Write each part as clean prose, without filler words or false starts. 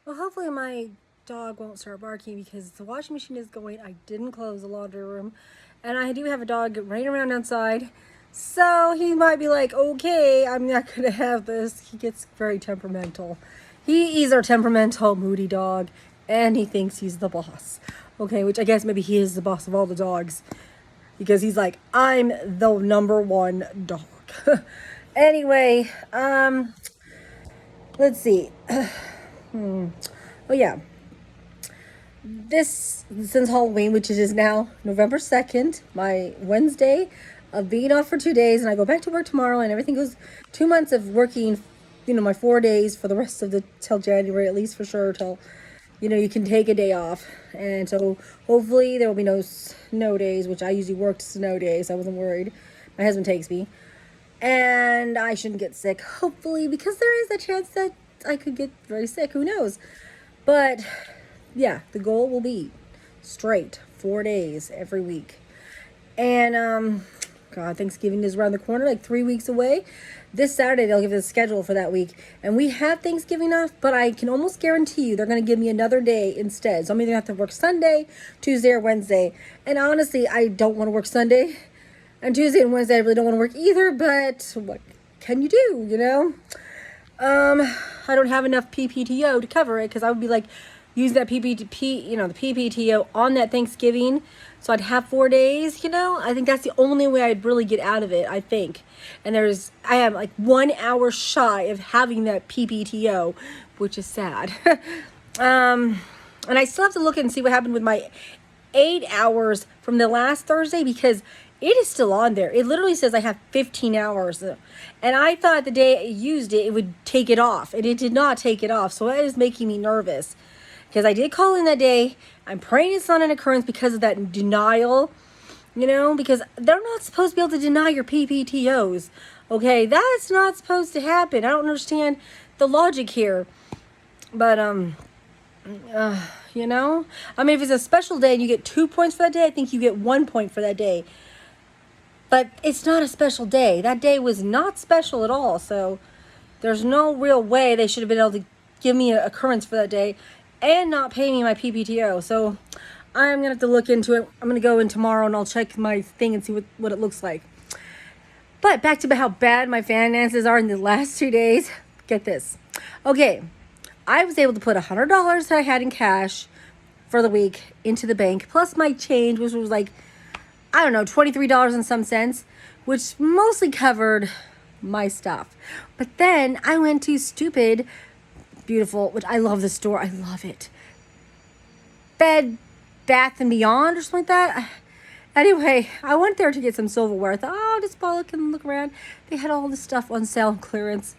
Well, hopefully my dog won't start barking because the washing machine is going. I didn't close the laundry room, and I do have a dog running around outside. So he might be like, okay, I'm not going to have this. He gets very temperamental. He's our temperamental, moody dog, and he thinks he's the boss. Okay, which I guess maybe he is the boss of all the dogs because he's like, I'm the number one dog. Anyway, let's see. Oh yeah, this since Halloween, which it is now November 2nd, my Wednesday of being off for 2 days, and I go back to work tomorrow, and everything goes 2 months of working, my 4 days for the rest of the till January, at least for sure, till you can take a day off. And so hopefully there will be no snow days, which I usually worked snow days. I wasn't worried. My husband takes me, and I shouldn't get sick, hopefully, because there is a chance that I could get very sick. Who knows? But yeah, the goal will be straight 4 days every week. And God, Thanksgiving is around the corner, like 3 weeks away. This Saturday they'll give us a schedule for that week, and we have Thanksgiving off, but I can almost guarantee you they're going to give me another day instead. So I'm either going to have to work Sunday, Tuesday, or Wednesday. And honestly, I don't want to work Sunday, and Tuesday and Wednesday I really don't want to work either. But what can you do? I don't have enough PPTO to cover it because I would be like using that the PPTO on that Thanksgiving. So I'd have 4 days, I think that's the only way I'd really get out of it, I think. And I am like 1 hour shy of having that PPTO, which is sad. And I still have to look and see what happened with my 8 hours from the last Thursday because it is still on there. It literally says I have 15 hours. And I thought the day I used it, it would take it off. And it did not take it off. So that is making me nervous. Because I did call in that day. I'm praying it's not an occurrence because of that denial. Because they're not supposed to be able to deny your PPTOs. Okay, that's not supposed to happen. I don't understand the logic here. But, I mean, if it's a special day and you get 2 points for that day, I think you get 1 point for that day. But it's not a special day. That day was not special at all. So there's no real way they should have been able to give me an occurrence for that day and not pay me my PPTO. So I'm going to have to look into it. I'm going to go in tomorrow and I'll check my thing and see what it looks like. But back to how bad my finances are in the last 2 days. Get this. Okay. I was able to put $100 that I had in cash for the week into the bank, plus my change, which was like, I don't know, $23 and some cents, which mostly covered my stuff. But then I went to Stupid Beautiful, which I love the store. I love it. Bed Bath and Beyond or something like that. Anyway, I went there to get some silverware. I thought, oh, just look around. They had all this stuff on sale and clearance.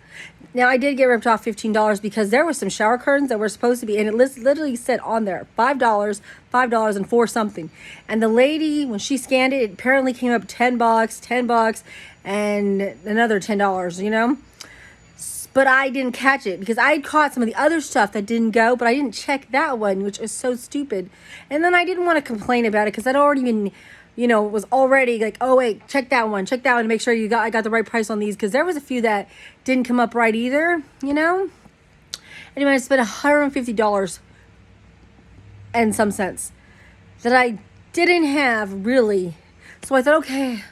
Now, I did get ripped off $15 because there were some shower curtains that were supposed to be, and it literally said on there, $5, and 4 something. And the lady, when she scanned it, it apparently came up $10, and another $10, But I didn't catch it because I caught some of the other stuff that didn't go, but I didn't check that one, which is so stupid. And then I didn't want to complain about it because I'd already been, was already like, oh wait, check that one to make sure I got the right price on these, because there was a few that didn't come up right either. Anyway, I spent $150 and some cents that I didn't have really. So I thought, okay,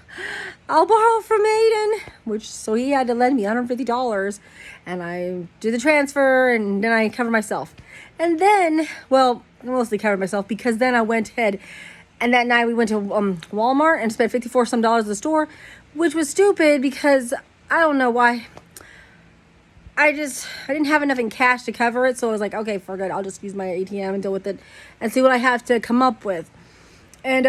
I'll borrow from Aiden, so he had to lend me $150, and I did the transfer, and then I covered myself. And then, well, mostly covered myself, because then I went ahead, and that night we went to Walmart and spent $54 some at the store, which was stupid because I don't know why. I didn't have enough in cash to cover it, so I was like, okay, forget it. I'll just use my ATM and deal with it and see what I have to come up with. And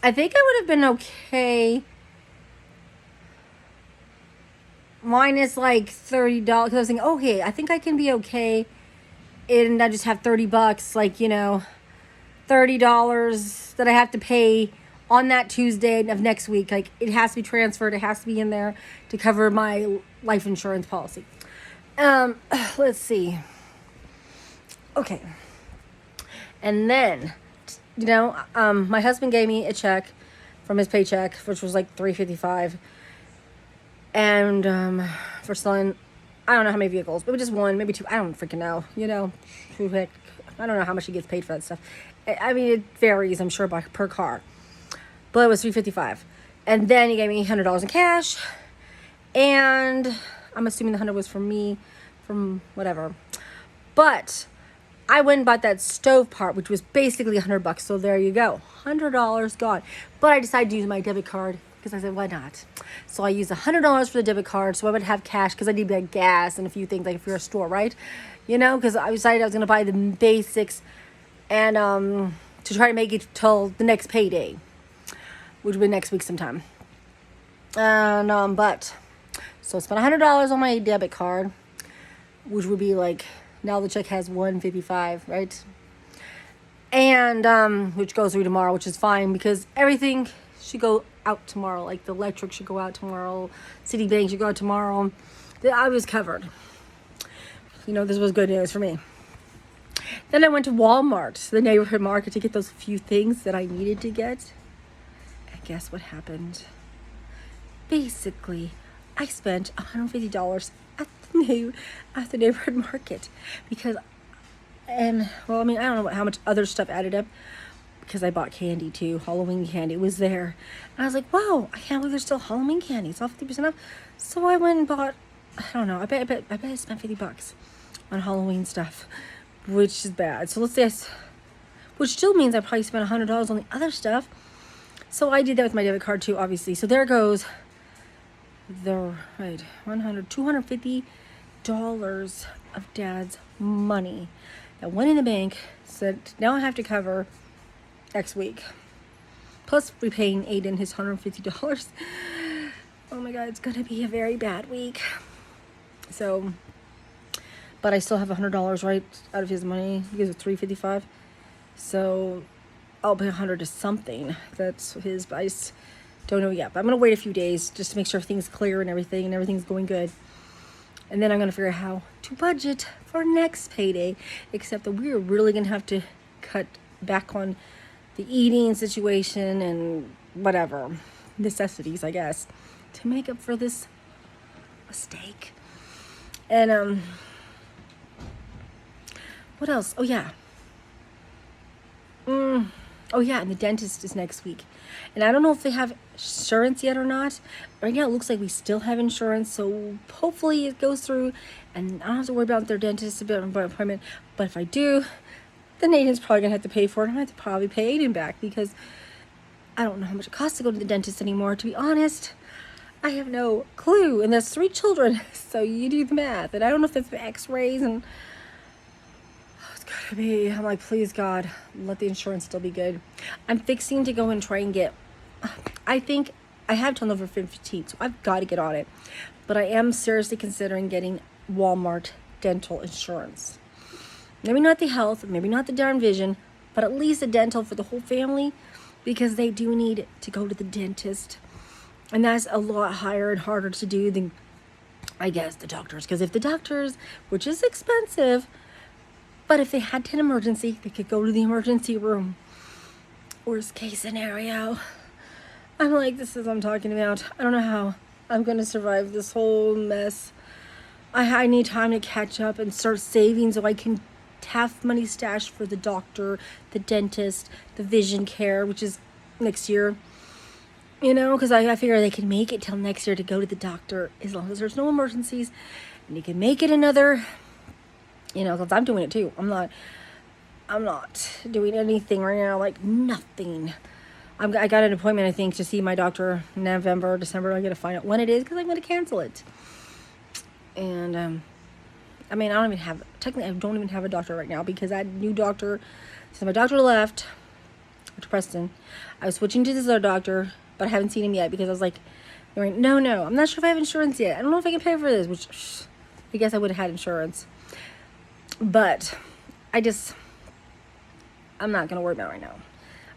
I think I would have been okay minus like $30, because I was thinking, okay, I think I can be okay, and I just have $30, like, $30 that I have to pay on that Tuesday of next week. Like, it has to be transferred, it has to be in there to cover my life insurance policy. Let's see. Okay. And then, my husband gave me a check from his paycheck, which was like $355, and for selling I don't know how many vehicles, but just one, maybe two. I don't freaking know. You know, who heck? I don't know how much he gets paid for that stuff. I mean, it varies, I'm sure, by per car. But it was $355, and then he gave me $100 in cash, and I'm assuming the 100 was from me, from whatever. But I went and bought that stove part, which was basically $100. So there you go, $100 gone. But I decided to use my debit card because I said, why not? So I used $100 for the debit card, so I would have cash because I need like gas and a few things, like if you're a store, right? You know, because I decided I was gonna buy the basics, and to try to make it till the next payday, which will be next week sometime. And but so I spent $100 on my debit card, which would be like, now the check has $155, right? And which goes through tomorrow, which is fine because everything should go out tomorrow. Like the electric should go out tomorrow, Citibank should go out tomorrow. I was covered. You know, this was good news for me. Then I went to Walmart, the neighborhood market, to get those few things that I needed to get. And guess what happened? Basically, I spent $150 at the neighborhood market because, and well, I mean, I don't know how much other stuff added up because I bought candy too. Halloween candy was there, and I was like, wow, I can't believe there's still Halloween candy. It's all 50% off. So I went and bought, I don't know, I bet I spent $50 on Halloween stuff, which is bad. So let's say which still means I probably spent $100 on the other stuff. So I did that with my debit card too, obviously. So there goes the $250 of Dad's money that went in the bank. So now I have to cover next week, plus repaying Aiden his $150. Oh my God, it's gonna be a very bad week. So, but I still have $100 right out of his money. He gives it $355, so I'll pay $100 to something. That's his. But I just don't know yet. But I'm gonna wait a few days just to make sure everything's clear and everything's going good. And then I'm gonna figure out how to budget for next payday. Except that we're really gonna have to cut back on the eating situation and whatever necessities, I guess, to make up for this mistake. And what else? Oh yeah. Oh yeah, and the dentist is next week. And I don't know if they have insurance yet or not. Right now it looks like we still have insurance, so hopefully it goes through and I don't have to worry about their dentist appointment. But if I do, then Aiden's probably gonna have to pay for it. I'm gonna have to probably pay Aiden back because I don't know how much it costs to go to the dentist anymore, to be honest. I have no clue. And there's 3 children, so you do the math. And I don't know if that's the x-rays and it's gotta be, I'm like, please God, let the insurance still be good. I'm fixing to go and try and get, I think I have till November 15th, so I've got to get on it. But I am seriously considering getting Walmart dental insurance. Maybe not the health, maybe not the darn vision, but at least a dental for the whole family, because they do need to go to the dentist. And that's a lot higher and harder to do than, I guess, the doctors. Because if the doctors, which is expensive, but if they had an emergency, they could go to the emergency room. Worst case scenario. I'm like, this is what I'm talking about. I don't know how I'm going to survive this whole mess. I need time to catch up and start saving so I can have money stashed for the doctor, the dentist, the vision care, which is next year. You know, because I figure they can make it till next year to go to the doctor as long as there's no emergencies. And you can make it another, you know, because I'm doing it too. I'm not doing anything right now, like nothing. I got an appointment, I think, to see my doctor in November, December. I got to find out when it is because I'm going to cancel it. And, I mean, technically, I don't even have a doctor right now because that new doctor, since my doctor left, Dr. Preston, I was switching to this other doctor, but I haven't seen him yet because I was like, no, I'm not sure if I have insurance yet. I don't know if I can pay for this, which I guess I would have had insurance. But I'm not going to worry about it right now.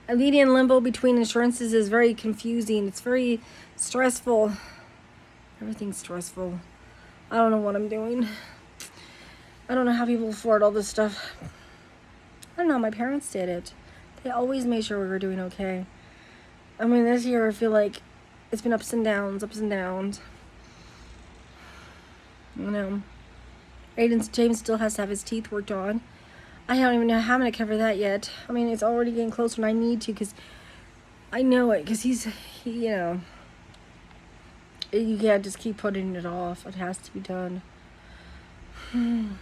I'm leading in limbo between insurances is very confusing. It's very stressful. Everything's stressful. I don't know what I'm doing. I don't know how people afford all this stuff. I don't know. My parents did it. They always made sure we were doing okay. I mean, this year I feel like it's been ups and downs. You know. James still has to have his teeth worked on. I don't even know how I'm going to cover that yet. I mean, it's already getting closer and I need to because I know it because you know, you can't just keep putting it off. It has to be done.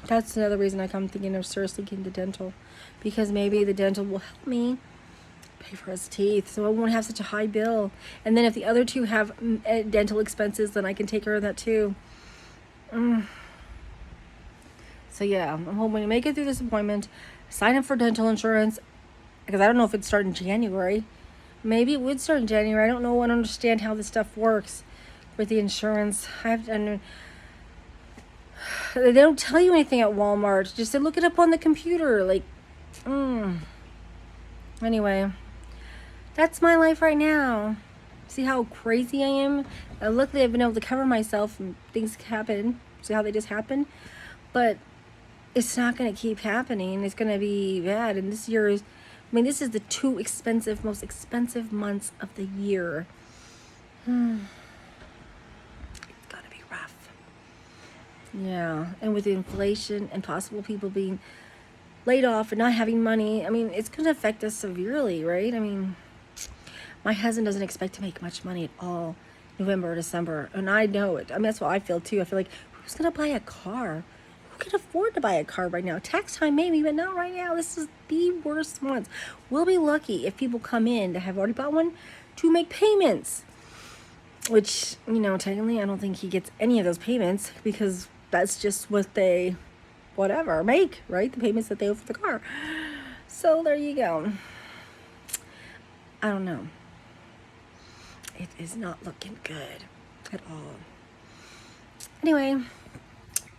That's another reason I'm thinking of seriously getting the dental, because maybe the dental will help me pay for his teeth so I won't have such a high bill. And then if the other two have dental expenses, then I can take care of that too. So yeah, I'm hoping to make it through this appointment, sign up for dental insurance, because I don't know if it'd start in January. Maybe it would start in January. I don't know. I don't understand how this stuff works with the insurance. They don't tell you anything at Walmart. Just say look it up on the computer. Like, Anyway, that's my life right now. See how crazy I am? Luckily, I've been able to cover myself and things happen. See how they just happen? But it's not going to keep happening. It's going to be bad. And this year is, I mean, this is the most expensive months of the year. It's got to be rough. Yeah. And with inflation and possible people being laid off and not having money, I mean, it's going to affect us severely, right? I mean, my husband doesn't expect to make much money at all November or December. And I know it. I mean, that's what I feel too. I feel like, who's going to buy a car? Who can afford to buy a car right now? Tax time maybe, but not right now. This is the worst month. We'll be lucky if people come in that have already bought one to make payments. Which, you know, technically I don't think he gets any of those payments because that's just what they, make, right? The payments that they owe for the car. So there you go. I don't know. It is not looking good at all. Anyway,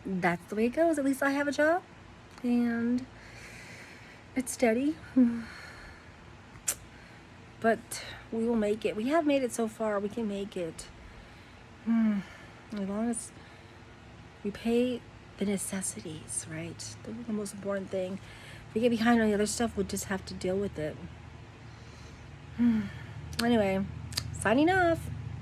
that's the way it goes. At least I have a job and it's steady. But we will make it. We have made it so far. We can make it. As long as we pay the necessities, right? The most important thing. If we get behind on the other stuff, we'll just have to deal with it. Anyway, signing off.